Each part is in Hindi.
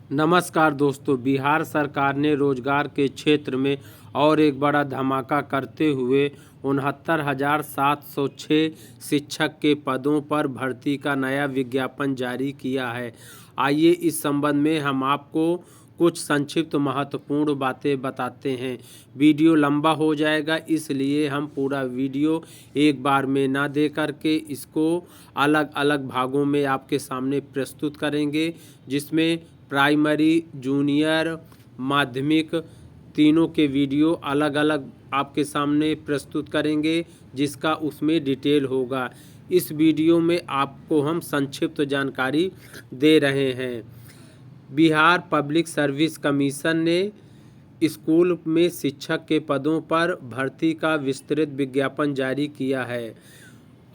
नमस्कार दोस्तों, बिहार सरकार ने रोजगार के क्षेत्र में और एक बड़ा धमाका करते हुए 69,706 शिक्षक के पदों पर भर्ती का नया विज्ञापन जारी किया है। आइए इस संबंध में हम आपको कुछ संक्षिप्त महत्वपूर्ण बातें बताते हैं। वीडियो लंबा हो जाएगा, इसलिए हम पूरा वीडियो एक बार में ना दे करके इसको अलग अलग भागों में आपके सामने प्रस्तुत करेंगे, जिसमें प्राइमरी, जूनियर, माध्यमिक तीनों के वीडियो अलग अलग आपके सामने प्रस्तुत करेंगे, जिसका उसमें डिटेल होगा। इस वीडियो में आपको हम संक्षिप्त जानकारी दे रहे हैं। बिहार पब्लिक सर्विस कमीशन ने स्कूल में शिक्षक के पदों पर भर्ती का विस्तृत विज्ञापन जारी किया है।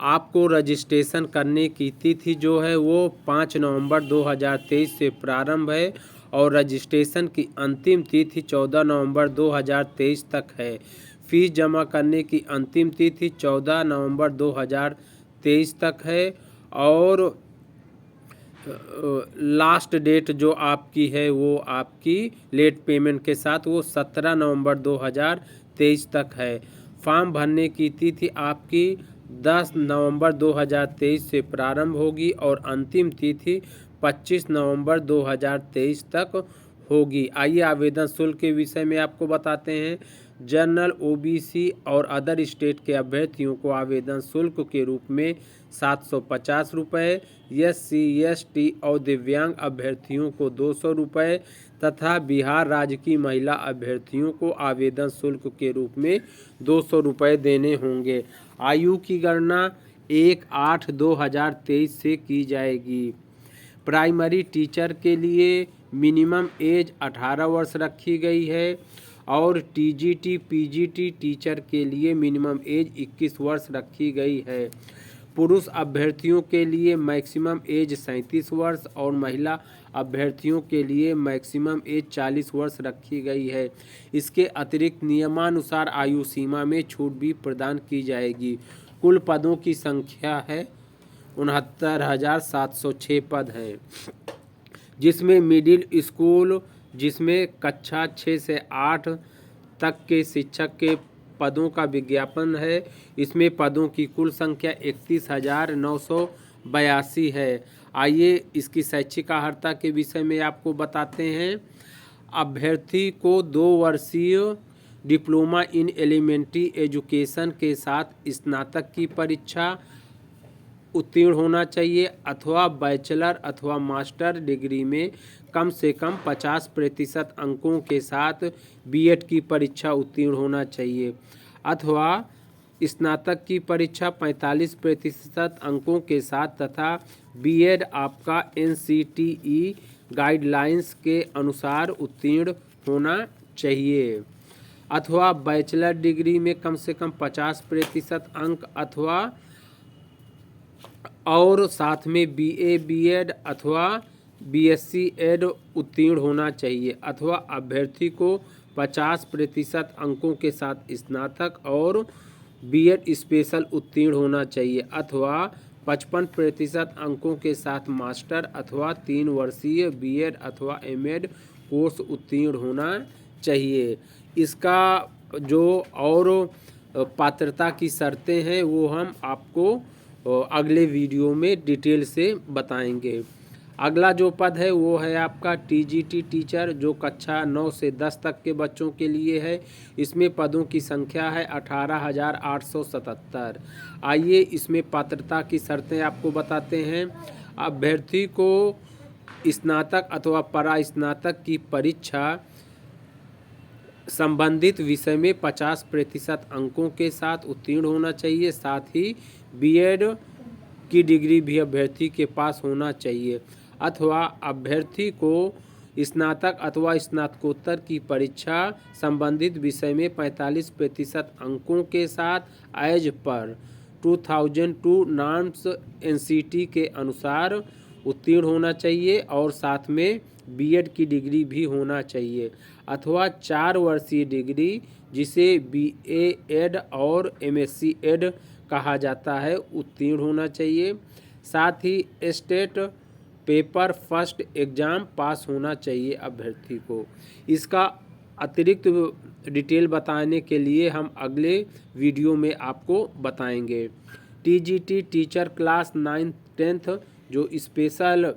आपको रजिस्ट्रेशन करने की तिथि जो है वो 5 नवंबर 2023 से प्रारंभ है और रजिस्ट्रेशन की अंतिम तिथि 14 नवंबर 2023 तक है। फीस जमा करने की अंतिम तिथि 14 नवंबर 2023 तक है और लास्ट डेट जो आपकी है वो आपकी लेट पेमेंट के साथ वो 17 नवंबर 2023 तक है। फॉर्म भरने की तिथि आपकी 10 नवंबर 2023 से प्रारंभ होगी और अंतिम तिथि 25 नवंबर 2023 तक होगी। आइए आवेदन शुल्क के विषय में आपको बताते हैं। जनरल, ओबीसी और अदर स्टेट के अभ्यर्थियों को आवेदन शुल्क के रूप में 750 रुपये, SC, ST और दिव्यांग अभ्यर्थियों को 200 रुपये तथा बिहार राज्य की महिला अभ्यर्थियों को आवेदन शुल्क के रूप में 200 रुपये देने होंगे। आयु की गणना 1/8/2023 से की जाएगी। प्राइमरी टीचर के लिए मिनिमम एज 18 वर्ष रखी गई है और TGT, PGT टीचर के लिए मिनिमम एज 21 वर्ष रखी गई है। पुरुष अभ्यर्थियों के लिए मैक्सिमम एज 37 वर्ष और महिला अभ्यर्थियों के लिए मैक्सिमम एज 40 वर्ष रखी गई है। इसके अतिरिक्त नियमानुसार आयु सीमा में छूट भी प्रदान की जाएगी। कुल पदों की संख्या है 69,706 पद हैं, जिसमें मिडिल स्कूल, जिसमें कक्षा 6 से 8 तक के शिक्षक के पदों का विज्ञापन है। इसमें पदों की कुल संख्या 31,982 है। आइए इसकी शैक्षिक अर्हता के विषय में आपको बताते हैं। अभ्यर्थी को 2 वर्षीय डिप्लोमा इन एलिमेंट्री एजुकेशन के साथ स्नातक की परीक्षा उत्तीर्ण होना चाहिए अथवा बैचलर अथवा मास्टर डिग्री में कम से कम 50% अंकों के साथ बीएड की परीक्षा उत्तीर्ण होना चाहिए अथवा स्नातक की परीक्षा 45% अंकों के साथ तथा बीएड आपका NCTE गाइडलाइंस के अनुसार उत्तीर्ण होना चाहिए अथवा बैचलर डिग्री में कम से कम 50% अंक अथवा और साथ में BA, BEd अथवा BSc एड उत्तीर्ण होना चाहिए अथवा अभ्यर्थी को 50% अंकों के साथ स्नातक और BEd स्पेशल उत्तीर्ण होना चाहिए अथवा 55% अंकों के साथ मास्टर अथवा 3 वर्षीय BEd अथवा MEd कोर्स उत्तीर्ण होना चाहिए। इसका जो और पात्रता की शर्तें हैं वो हम आपको अगले वीडियो में डिटेल से बताएंगे। अगला जो पद है वो है आपका TGT टीचर, जो कक्षा 9 से 10 तक के बच्चों के लिए है। इसमें पदों की संख्या है 18,877। आइए इसमें पात्रता की शर्तें आपको बताते हैं। अभ्यर्थी को स्नातक अथवा परास्नातक की परीक्षा संबंधित विषय में 50% अंकों के साथ उत्तीर्ण होना चाहिए। साथ ही बीएड की डिग्री भी अभ्यर्थी के पास होना चाहिए अथवा अभ्यर्थी को स्नातक अथवा स्नातकोत्तर की परीक्षा संबंधित विषय में 45% अंकों के साथ एज पर 2002 नॉर्म्स NCT के अनुसार उत्तीर्ण होना चाहिए और साथ में बीएड की डिग्री भी होना चाहिए अथवा 4 वर्षीय डिग्री जिसे BA एड और MSc एड कहा जाता है उत्तीर्ण होना चाहिए। साथ ही state paper first exam pass होना चाहिए अभ्यर्थी को। इसका अतिरिक्त डिटेल बताने के लिए हम अगले वीडियो में आपको बताएंगे। TGT teacher class 9th 10th जो स्पेशल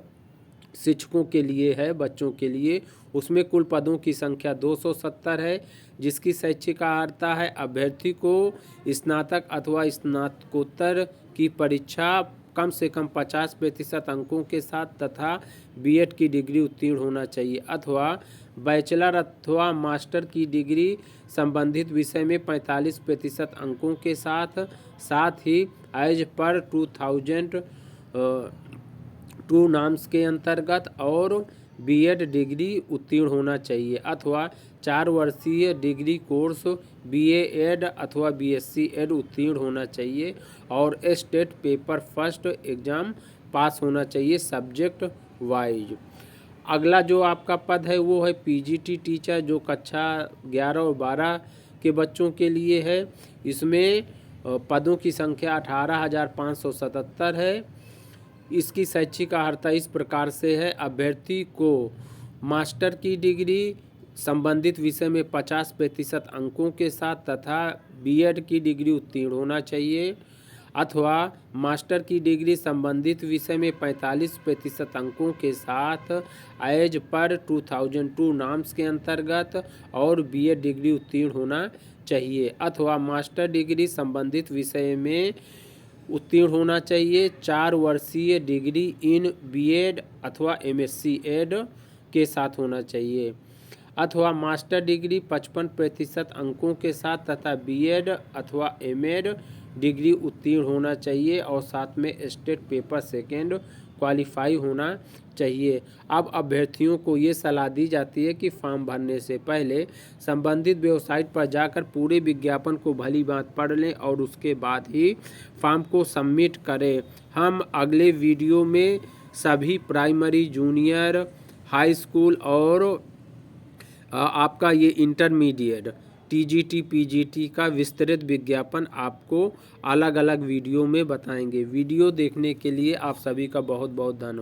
शिक्षकों के लिए है, बच्चों के लिए, उसमें कुल पदों की संख्या 270 है, जिसकी शैक्षिक अर्हता है अभ्यर्थी को स्नातक अथवा स्नातकोत्तर की परीक्षा कम से कम 50% अंकों के साथ तथा बीएड की डिग्री उत्तीर्ण होना चाहिए अथवा बैचलर अथवा मास्टर की डिग्री संबंधित विषय में 45% अंकों के साथ ही एज पर 2002 नॉर्म्स के अंतर्गत और बीएड डिग्री उत्तीर्ण होना चाहिए अथवा 4 वर्षीय डिग्री कोर्स बीए एड अथवा बीएससी एड उत्तीर्ण होना चाहिए और state paper first exam pass होना चाहिए सब्जेक्ट वाइज। अगला जो आपका पद है वो है पीजीटी टीचर, जो कक्षा 11 और 12 के बच्चों के लिए है। इसमें पदों की संख्या 18,577 है। इसकी शैक्षिक अर्हता इस प्रकार से है, अभ्यर्थी को मास्टर की डिग्री संबंधित विषय में 50% अंकों के साथ तथा बीएड की डिग्री उत्तीर्ण होना चाहिए अथवा मास्टर की डिग्री संबंधित विषय में 45% अंकों के साथ एज पर 2002 नॉर्म्स के अंतर्गत और बीएड डिग्री उत्तीर्ण होना चाहिए अथवा मास्टर डिग्री संबंधित विषय में उत्तीर्ण होना चाहिए। 4 वर्षीय डिग्री इन बीएड अथवा एमएससी एड के साथ होना चाहिए अथवा मास्टर डिग्री 55% अंकों के साथ तथा बीएड अथवा एमएड डिग्री उत्तीर्ण होना चाहिए और साथ में स्टेट पेपर सेकेंड क्वालिफाई होना चाहिए। अब अभ्यर्थियों को ये सलाह दी जाती है कि फॉर्म भरने से पहले संबंधित वेबसाइट पर जाकर पूरे विज्ञापन को भली बात पढ़ लें और उसके बाद ही फॉर्म को सबमिट करें। हम अगले वीडियो में सभी प्राइमरी, जूनियर, हाई स्कूल और आपका ये इंटरमीडिएट टीजीटी पीजीटी का विस्तृत विज्ञापन आपको अलग अलग वीडियो में बताएंगे। वीडियो देखने के लिए आप सभी का बहुत बहुत धन्यवाद।